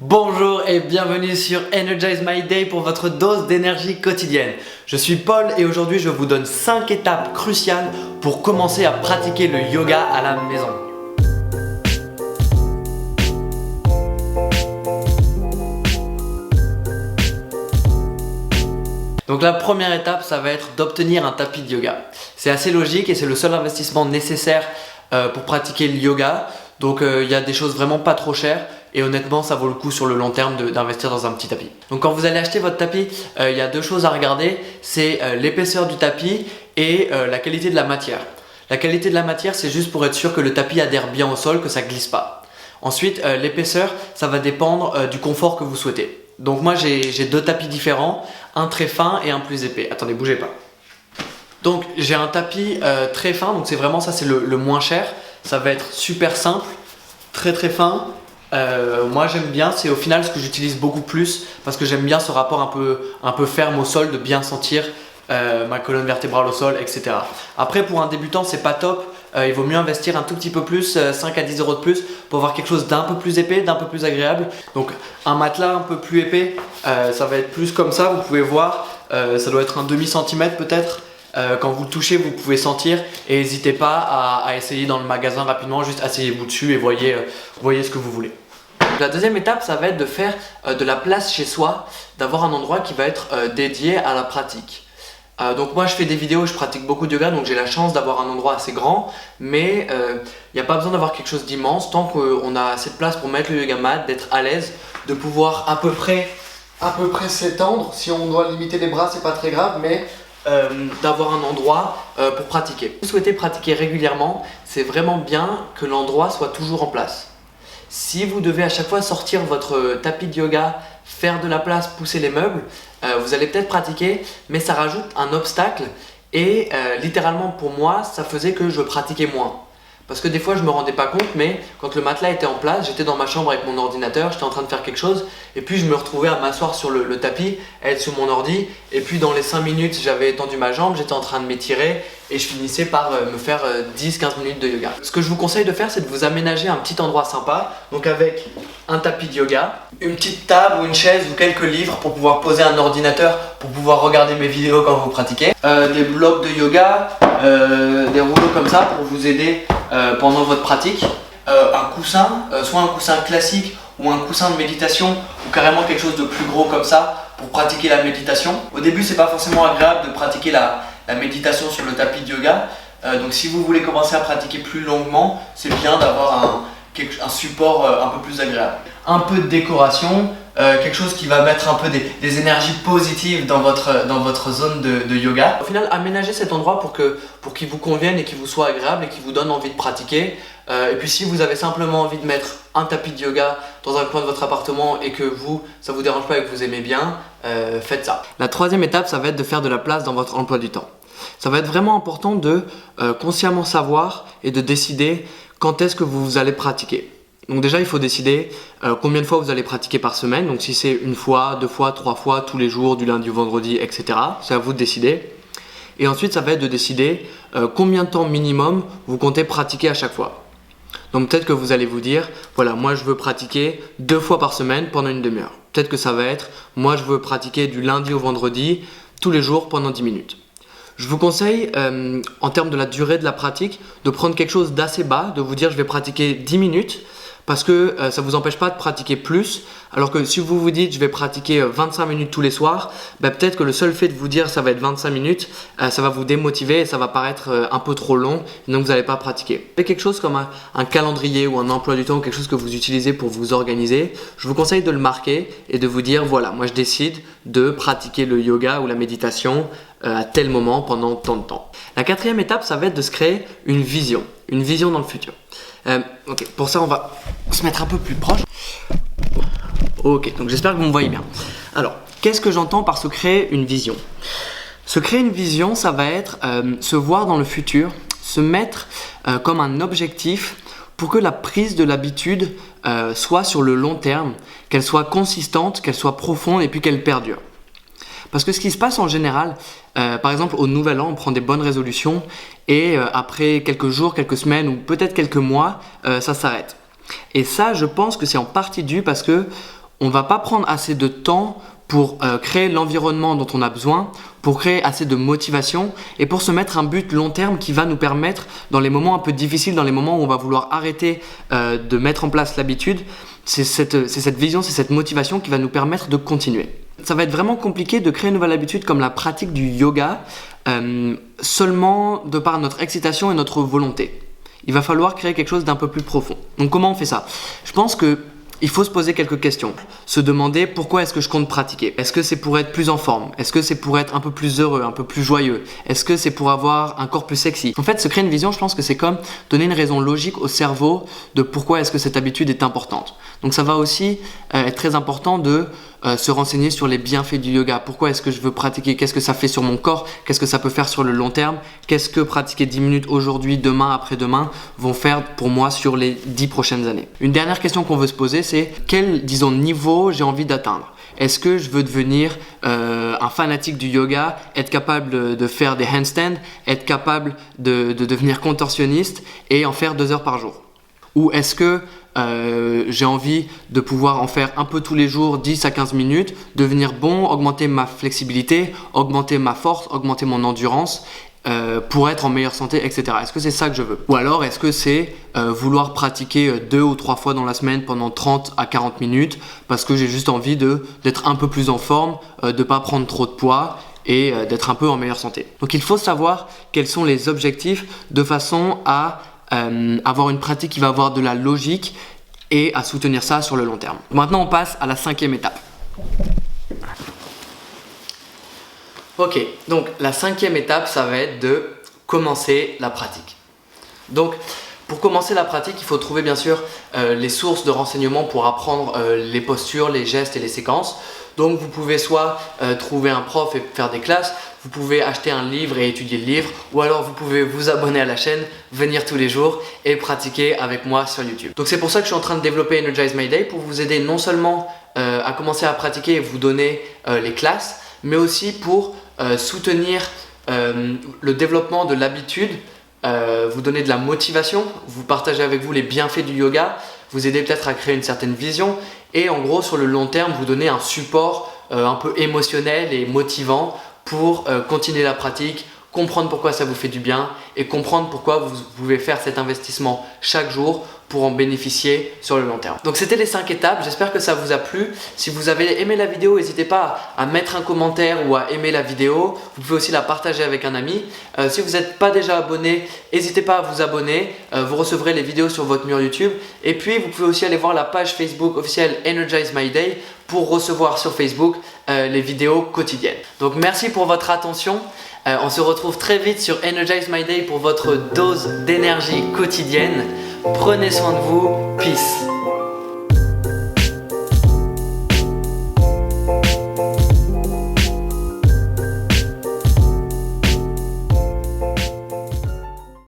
Bonjour et bienvenue sur Energize My Day pour votre dose d'énergie quotidienne. Je suis Paul et aujourd'hui je vous donne 5 étapes cruciales pour commencer à pratiquer le yoga à la maison. Donc la première étape, ça va être d'obtenir un tapis de yoga. C'est assez logique et c'est le seul investissement nécessaire pour pratiquer le yoga. Donc il y a des choses vraiment pas trop chères et honnêtement ça vaut le coup sur le long terme d'investir dans un petit tapis. Donc quand vous allez acheter votre tapis, il y a deux choses à regarder, c'est l'épaisseur du tapis et la qualité de la matière. La qualité de la matière, c'est juste pour être sûr que le tapis adhère bien au sol, que ça glisse pas. Ensuite, l'épaisseur, ça va dépendre du confort que vous souhaitez. Donc moi j'ai deux tapis différents, un très fin et un plus épais. Attendez, bougez pas. Donc j'ai un tapis très fin, donc c'est vraiment ça, c'est le moins cher. Ça va être super simple, très fin. Moi j'aime bien, c'est au final ce que j'utilise beaucoup plus parce que j'aime bien ce rapport un peu ferme au sol, de bien sentir ma colonne vertébrale au sol, etc. Après pour un débutant c'est pas top, il vaut mieux investir un tout petit peu plus, 5 à 10 euros de plus pour avoir quelque chose d'un peu plus épais, d'un peu plus agréable. Donc un matelas un peu plus épais, ça va être plus comme ça, vous pouvez voir, ça doit être un demi-centimètre peut-être. Quand vous le touchez, vous pouvez sentir et n'hésitez pas à essayer dans le magasin rapidement, juste asseyez-vous dessus et voyez ce que vous voulez. La deuxième étape, ça va être de faire de la place chez soi, d'avoir un endroit qui va être dédié à la pratique. Donc moi je fais des vidéos, je pratique beaucoup de yoga, donc j'ai la chance d'avoir un endroit assez grand, mais il n'y a pas besoin d'avoir quelque chose d'immense tant qu'on a assez de place pour mettre le yoga mat, d'être à l'aise, de pouvoir à peu près s'étendre. Si on doit limiter les bras, c'est pas très grave, mais d'avoir un endroit pour pratiquer. Si vous souhaitez pratiquer régulièrement, c'est vraiment bien que l'endroit soit toujours en place. Si vous devez à chaque fois sortir votre tapis de yoga, faire de la place, pousser les meubles, vous allez peut-être pratiquer, mais ça rajoute un obstacle et littéralement pour moi, ça faisait que je pratiquais moins. Parce que des fois je me rendais pas compte, mais quand le matelas était en place, j'étais dans ma chambre avec mon ordinateur, j'étais en train de faire quelque chose et puis je me retrouvais à m'asseoir sur le tapis, à être sur mon ordi et puis dans les 5 minutes j'avais étendu ma jambe, j'étais en train de m'étirer et je finissais par me faire 10-15 minutes de yoga. Ce que je vous conseille de faire, c'est de vous aménager un petit endroit sympa, donc avec un tapis de yoga, une petite table ou une chaise ou quelques livres pour pouvoir poser un ordinateur, pour pouvoir regarder mes vidéos quand vous pratiquez, des blocs de yoga, des rouleaux comme ça pour vous aider pendant votre pratique, un coussin, soit un coussin classique ou un coussin de méditation ou carrément quelque chose de plus gros comme ça pour pratiquer la méditation. Au début c'est pas forcément agréable de pratiquer la méditation sur le tapis de yoga, donc si vous voulez commencer à pratiquer plus longuement, c'est bien d'avoir un support un peu plus agréable. Un peu de décoration, quelque chose qui va mettre un peu des énergies positives dans votre zone de yoga. Au final, aménagez cet endroit pour qu'il vous convienne et qu'il vous soit agréable et qu'il vous donne envie de pratiquer. Et puis si vous avez simplement envie de mettre un tapis de yoga dans un coin de votre appartement et que ça vous dérange pas et que vous aimez bien, faites ça. La troisième étape, ça va être de faire de la place dans votre emploi du temps. Ça va être vraiment important de consciemment savoir et de décider quand est-ce que vous allez pratiquer. Donc déjà il faut décider combien de fois vous allez pratiquer par semaine. Donc si c'est une fois, 2 fois, 3 fois, tous les jours, du lundi au vendredi, etc. C'est à vous de décider. Et ensuite ça va être de décider combien de temps minimum vous comptez pratiquer à chaque fois. Donc peut-être que vous allez vous dire, voilà, moi je veux pratiquer 2 fois par semaine pendant une demi-heure. Peut-être que ça va être, moi je veux pratiquer du lundi au vendredi, tous les jours pendant 10 minutes. Je vous conseille, en termes de la durée de la pratique, de prendre quelque chose d'assez bas, de vous dire je vais pratiquer 10 minutes parce que ça ne vous empêche pas de pratiquer plus. Alors que si vous vous dites je vais pratiquer 25 minutes tous les soirs, peut-être que le seul fait de vous dire ça va être 25 minutes, ça va vous démotiver et ça va paraître un peu trop long et donc vous n'allez pas pratiquer. Faites quelque chose comme un calendrier ou un emploi du temps, quelque chose que vous utilisez pour vous organiser. Je vous conseille de le marquer et de vous dire voilà, moi je décide de pratiquer le yoga ou la méditation à tel moment pendant tant de temps. La quatrième étape, ça va être de se créer une vision dans le futur. Ok, pour ça on va se mettre un peu plus proche. Ok, donc j'espère que vous me voyez bien. Alors, qu'est-ce que j'entends par se créer une vision? Se créer une vision, ça va être se voir dans le futur, se mettre comme un objectif pour que la prise de l'habitude soit sur le long terme, qu'elle soit consistante, qu'elle soit profonde et puis qu'elle perdure. Parce que ce qui se passe en général, par exemple au nouvel an, on prend des bonnes résolutions et après quelques jours, quelques semaines ou peut-être quelques mois, ça s'arrête. Et ça, je pense que c'est en partie dû parce que on va pas prendre assez de temps pour créer l'environnement dont on a besoin, pour créer assez de motivation et pour se mettre un but long terme qui va nous permettre, dans les moments un peu difficiles, dans les moments où on va vouloir arrêter de mettre en place l'habitude, c'est cette vision, c'est cette motivation qui va nous permettre de continuer. Ça va être vraiment compliqué de créer une nouvelle habitude comme la pratique du yoga seulement de par notre excitation et notre volonté. Il va falloir créer quelque chose d'un peu plus profond. Donc comment on fait ça? Je pense qu'il faut se poser quelques questions. Se demander pourquoi est-ce que je compte pratiquer? Est-ce que c'est pour être plus en forme? Est-ce que c'est pour être un peu plus heureux, un peu plus joyeux? Est-ce que c'est pour avoir un corps plus sexy? En fait, se créer une vision, je pense que c'est comme donner une raison logique au cerveau de pourquoi est-ce que cette habitude est importante. Donc ça va aussi être très important de se renseigner sur les bienfaits du yoga. Pourquoi est-ce que je veux pratiquer? Qu'est-ce que ça fait sur mon corps? Qu'est-ce que ça peut faire sur le long terme? Qu'est-ce que pratiquer 10 minutes aujourd'hui, demain, après-demain vont faire pour moi sur les 10 prochaines années? Une dernière question qu'on veut se poser, c'est quel, disons, niveau j'ai envie d'atteindre? Est-ce que je veux devenir un fanatique du yoga, être capable de faire des handstands, être capable de devenir contorsionniste et en faire 2 heures par jour? Ou est-ce que j'ai envie de pouvoir en faire un peu tous les jours, 10 à 15 minutes, devenir bon, augmenter ma flexibilité, augmenter ma force, augmenter mon endurance pour être en meilleure santé, etc. Est-ce que c'est ça que je veux? Ou alors est-ce que c'est vouloir pratiquer 2 ou 3 fois dans la semaine pendant 30 à 40 minutes parce que j'ai juste envie d'être un peu plus en forme, de ne pas prendre trop de poids et d'être un peu en meilleure santé. Donc il faut savoir quels sont les objectifs de façon à avoir une pratique qui va avoir de la logique et à soutenir ça sur le long terme. Maintenant on passe à la 5e étape. Ok, donc la 5e étape, ça va être de commencer la pratique. Donc pour commencer la pratique, il faut trouver bien sûr les sources de renseignements pour apprendre les postures, les gestes et les séquences. Donc vous pouvez soit trouver un prof et faire des classes, vous pouvez acheter un livre et étudier le livre, ou alors vous pouvez vous abonner à la chaîne, venir tous les jours et pratiquer avec moi sur YouTube. Donc c'est pour ça que je suis en train de développer Energize My Day, pour vous aider non seulement à commencer à pratiquer et vous donner les classes, mais aussi pour soutenir le développement de l'habitude, vous donner de la motivation, vous partager avec vous les bienfaits du yoga, vous aider peut-être à créer une certaine vision et en gros sur le long terme vous donner un support un peu émotionnel et motivant pour continuer la pratique, comprendre pourquoi ça vous fait du bien et comprendre pourquoi vous pouvez faire cet investissement chaque jour pour en bénéficier sur le long terme. Donc c'était les 5 étapes, j'espère que ça vous a plu. Si vous avez aimé la vidéo, n'hésitez pas à mettre un commentaire ou à aimer la vidéo. Vous pouvez aussi la partager avec un ami. Si vous n'êtes pas déjà abonné, n'hésitez pas à vous abonner. Vous recevrez les vidéos sur votre mur YouTube. Et puis vous pouvez aussi aller voir la page Facebook officielle Energize My Day pour recevoir sur Facebook les vidéos quotidiennes. Donc merci pour votre attention. On se retrouve très vite sur Energize My Day pour votre dose d'énergie quotidienne. Prenez soin de vous. Peace.